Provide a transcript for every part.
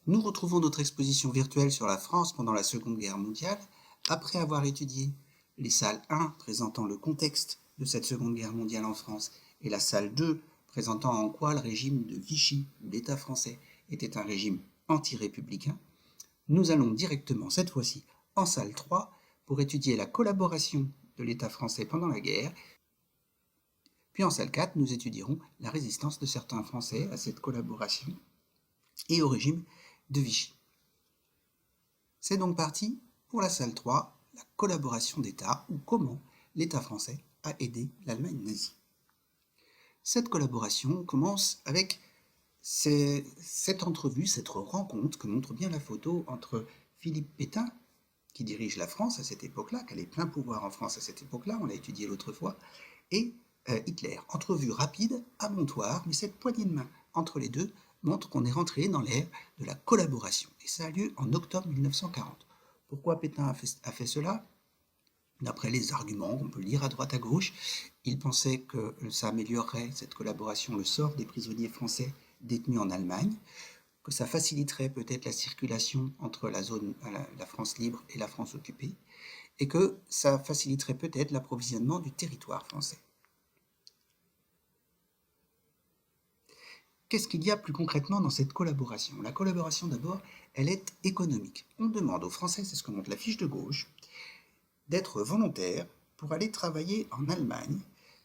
Nous retrouvons notre exposition virtuelle sur la France pendant la Seconde Guerre mondiale, après avoir étudié les salles 1 présentant le contexte de cette Seconde Guerre mondiale en France et la salle 2 présentant en quoi le régime de Vichy ou l'État français était un régime anti-républicain. Nous allons directement cette fois-ci en salle 3 pour étudier la collaboration de l'État français pendant la guerre. Puis en salle 4, nous étudierons la résistance de certains Français à cette collaboration et au régime de Vichy. C'est donc parti pour la salle 3, la collaboration d'État ou comment l'État français a aidé l'Allemagne nazie. Cette collaboration commence avec cette entrevue, cette rencontre que montre bien la photo entre Philippe Pétain, qui dirige la France à cette époque-là, qui a les pleins pouvoirs en France à cette époque-là, on l'a étudié l'autre fois, et Hitler. Entrevue rapide, amontoir, mais cette poignée de main entre les deux montre qu'on est rentré dans l'ère de la collaboration. Et ça a lieu en octobre 1940. Pourquoi Pétain a fait cela? D'après les arguments qu'on peut lire à droite à gauche, il pensait que ça améliorerait, cette collaboration, le sort des prisonniers français détenus en Allemagne, que ça faciliterait peut-être la circulation entre la France libre et la France occupée, et que ça faciliterait peut-être l'approvisionnement du territoire français. Qu'est-ce qu'il y a plus concrètement dans cette collaboration? La collaboration, d'abord, elle est économique. On demande aux Français, c'est ce que montre la fiche de gauche, d'être volontaires pour aller travailler en Allemagne,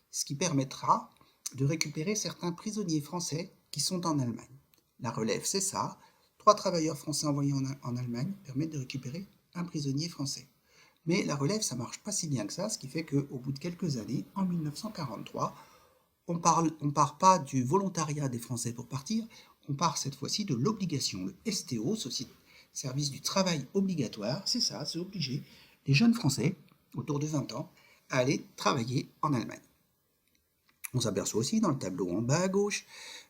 ce qui permettra de récupérer certains prisonniers français qui sont en Allemagne. La relève, c'est ça. 3 travailleurs français envoyés en Allemagne permettent de récupérer un prisonnier français. Mais la relève, ça ne marche pas si bien que ça, ce qui fait qu'au bout de quelques années, en 1943, on part pas du volontariat des Français pour partir, on part cette fois-ci de l'obligation, le STO, service du travail obligatoire, c'est ça, c'est obligé, les jeunes Français, autour de 20 ans, à aller travailler en Allemagne. On s'aperçoit aussi dans le tableau en bas à gauche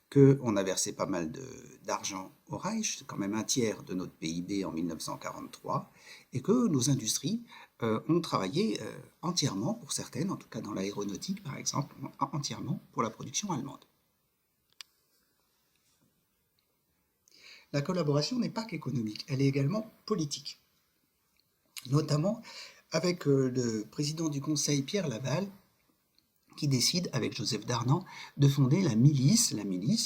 qu'on a versé pas mal d'argent au Reich, c'est quand même un tiers de notre PIB en 1943, et que nos industries ont travaillé entièrement, pour certaines, en tout cas dans l'aéronautique par exemple, entièrement pour la production allemande. La collaboration n'est pas qu'économique, elle est également politique, notamment avec le président du Conseil Pierre Laval, qui décide, avec Joseph Darnan, de fonder la milice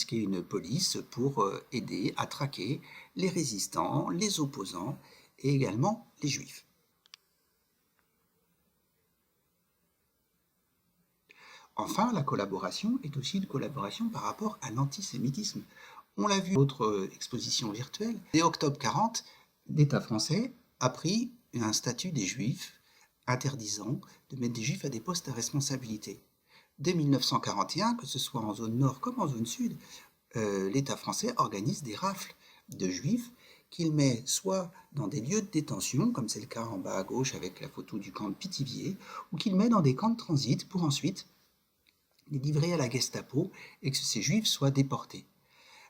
qui est une police pour aider à traquer les résistants, les opposants et également les juifs. Enfin, la collaboration est aussi une collaboration par rapport à l'antisémitisme. On l'a vu dans d'autres expositions virtuelles. Dès octobre 40, l'État français a pris un statut des juifs interdisant de mettre des juifs à des postes à responsabilité. Dès 1941, que ce soit en zone nord comme en zone sud, l'État français organise des rafles de juifs qu'il met soit dans des lieux de détention, comme c'est le cas en bas à gauche avec la photo du camp de Pithiviers, ou qu'il met dans des camps de transit pour ensuite les livrer à la Gestapo et que ces juifs soient déportés.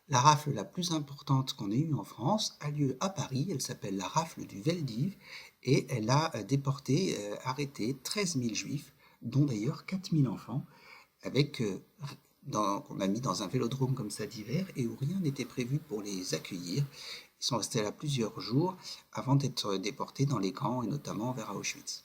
La rafle la plus importante qu'on ait eue en France a lieu à Paris, elle s'appelle la rafle du Veldiv, et elle a déporté, arrêté 13 000 juifs, dont d'ailleurs 4 000 enfants, qu'on a mis dans un vélodrome comme ça d'hiver et où rien n'était prévu pour les accueillir. Ils sont restés là plusieurs jours avant d'être déportés dans les camps et notamment vers Auschwitz.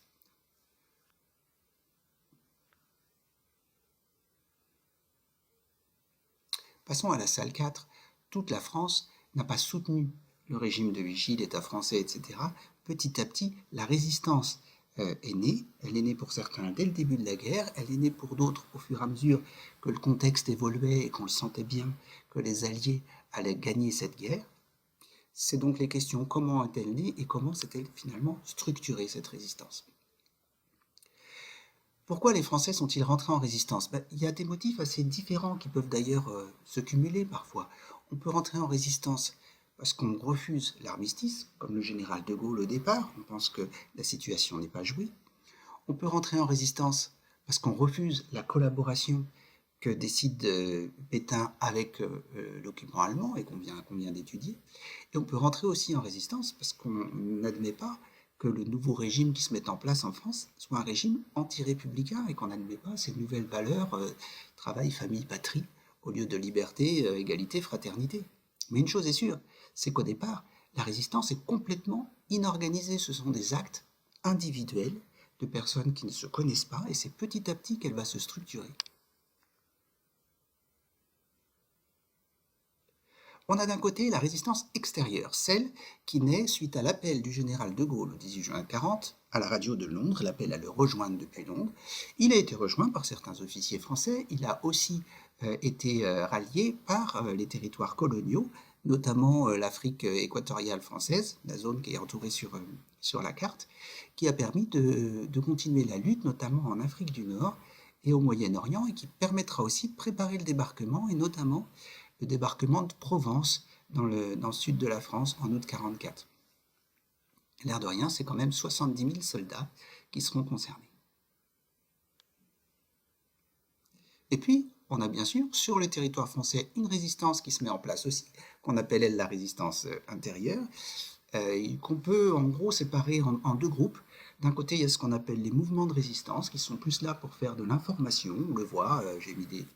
Passons à la salle 4. Toute la France n'a pas soutenu le régime de Vichy, l'État français, etc. Petit à petit, la résistance est née. Elle est née pour certains dès le début de la guerre, elle est née pour d'autres au fur et à mesure que le contexte évoluait et qu'on le sentait bien que les Alliés allaient gagner cette guerre. C'est donc les questions comment est-elle née et comment s'est-elle finalement structurée cette résistance. Pourquoi les Français sont-ils rentrés en résistance? Il y a des motifs assez différents qui peuvent d'ailleurs se cumuler parfois. On peut rentrer en résistance parce qu'on refuse l'armistice, comme le général de Gaulle au départ, on pense que la situation n'est pas jouée. On peut rentrer en résistance parce qu'on refuse la collaboration que décide Pétain avec l'occupant allemand et qu'on vient d'étudier. Et on peut rentrer aussi en résistance parce qu'on n'admet pas que le nouveau régime qui se met en place en France soit un régime anti-républicain et qu'on n'admet pas ces nouvelles valeurs travail, famille, patrie, au lieu de liberté, égalité, fraternité. Mais une chose est sûre, c'est qu'au départ, la résistance est complètement inorganisée. Ce sont des actes individuels de personnes qui ne se connaissent pas, et c'est petit à petit qu'elle va se structurer. On a d'un côté la résistance extérieure, celle qui naît suite à l'appel du général de Gaulle le 18 juin 1940 à la radio de Londres, l'appel à le rejoindre depuis Londres. Il a été rejoint par certains officiers français, il a aussi été rallié par les territoires coloniaux, notamment l'Afrique équatoriale française, la zone qui est entourée sur la carte, qui a permis de continuer la lutte, notamment en Afrique du Nord et au Moyen-Orient, et qui permettra aussi de préparer le débarquement, et notamment le débarquement de Provence dans le sud de la France en août 1944. L'air de rien, c'est quand même 70 000 soldats qui seront concernés. Et puis, on a bien sûr sur le territoire français une résistance qui se met en place aussi, qu'on appelle elle la résistance intérieure, qu'on peut en gros séparer en deux groupes. D'un côté, il y a ce qu'on appelle les mouvements de résistance, qui sont plus là pour faire de l'information. On le voit, j'ai mis des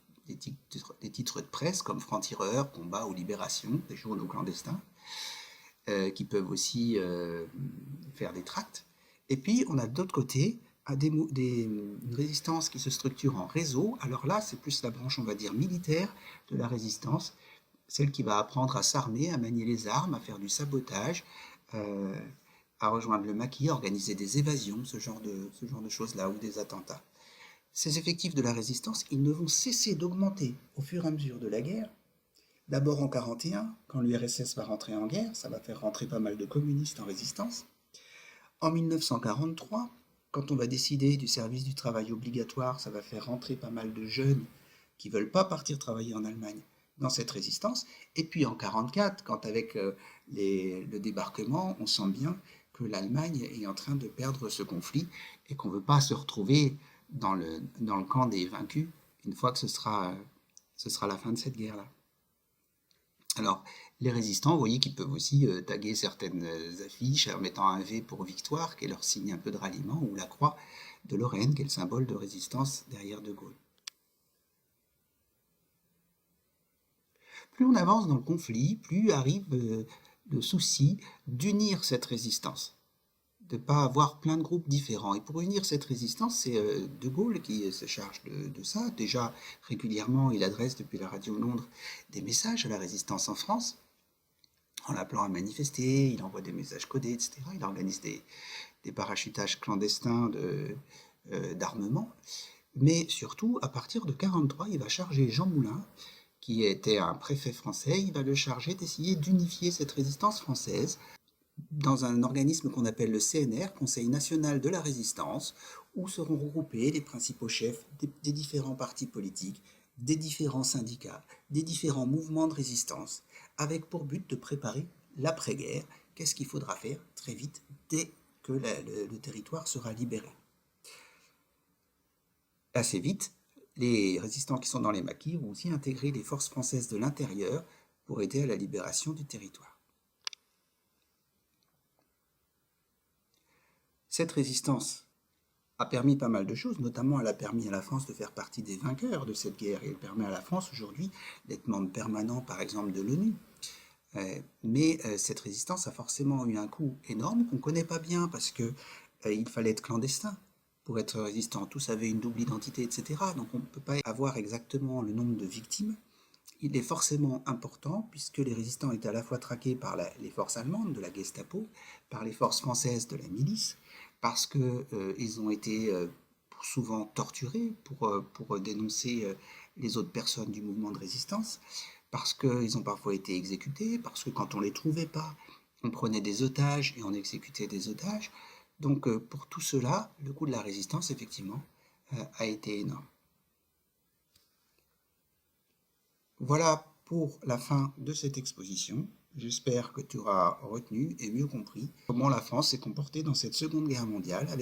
titres de presse comme Franc-Tireur, Combat ou Libération, des journaux clandestins, qui peuvent aussi faire des tracts. Et puis, on a de l'autre côté une résistance qui se structure en réseau. Alors là, c'est plus la branche, on va dire, militaire de la résistance, celle qui va apprendre à s'armer, à manier les armes, à faire du sabotage, à rejoindre le maquis, à organiser des évasions, ce genre de choses-là, ou des attentats. Ces effectifs de la résistance, ils ne vont cesser d'augmenter au fur et à mesure de la guerre. D'abord en 1941, quand l'URSS va rentrer en guerre, ça va faire rentrer pas mal de communistes en résistance. En 1943, quand on va décider du service du travail obligatoire, ça va faire rentrer pas mal de jeunes qui ne veulent pas partir travailler en Allemagne dans cette résistance. Et puis en 1944, quand avec le débarquement, on sent bien que l'Allemagne est en train de perdre ce conflit et qu'on ne veut pas se retrouver dans le camp des vaincus une fois que ce sera la fin de cette guerre-là. Alors, les résistants, vous voyez qu'ils peuvent aussi taguer certaines affiches en mettant un V pour victoire, qui est leur signe un peu de ralliement, ou la croix de Lorraine, qui est le symbole de résistance derrière De Gaulle. Plus on avance dans le conflit, plus arrive le souci d'unir cette résistance, de ne pas avoir plein de groupes différents. Et pour unir cette résistance, c'est De Gaulle qui se charge de ça. Déjà, régulièrement, il adresse depuis la radio Londres des messages à la résistance en France, en l'appelant à manifester, il envoie des messages codés, etc. Il organise des parachutages clandestins d'armement. Mais surtout, à partir de 1943, il va charger Jean Moulin, qui était un préfet français, il va le charger d'essayer d'unifier cette résistance française dans un organisme qu'on appelle le CNR, Conseil national de la résistance, où seront regroupés les principaux chefs des différents partis politiques, des différents syndicats, des différents mouvements de résistance, avec pour but de préparer l'après-guerre. Qu'est-ce qu'il faudra faire très vite dès que le territoire sera libéré? Assez vite, les résistants qui sont dans les maquis vont aussi intégrer les forces françaises de l'intérieur pour aider à la libération du territoire. Cette résistance a permis pas mal de choses, notamment elle a permis à la France de faire partie des vainqueurs de cette guerre, et elle permet à la France aujourd'hui d'être membre permanent par exemple de l'ONU. Mais cette résistance a forcément eu un coût énorme qu'on ne connaît pas bien parce qu'il fallait être clandestin pour être résistant. Tous avaient une double identité, etc. Donc on ne peut pas avoir exactement le nombre de victimes. Il est forcément important puisque les résistants étaient à la fois traqués par les forces allemandes de la Gestapo, par les forces françaises de la milice, parce qu'ils ont été souvent torturés pour dénoncer les autres personnes du mouvement de résistance, parce qu'ils ont parfois été exécutés, parce que quand on ne les trouvait pas, on prenait des otages et on exécutait des otages. Donc pour tout cela, le coût de la résistance, effectivement, a été énorme. Voilà pour la fin de cette exposition. J'espère que tu auras retenu et mieux compris comment la France s'est comportée dans cette Seconde Guerre mondiale, avec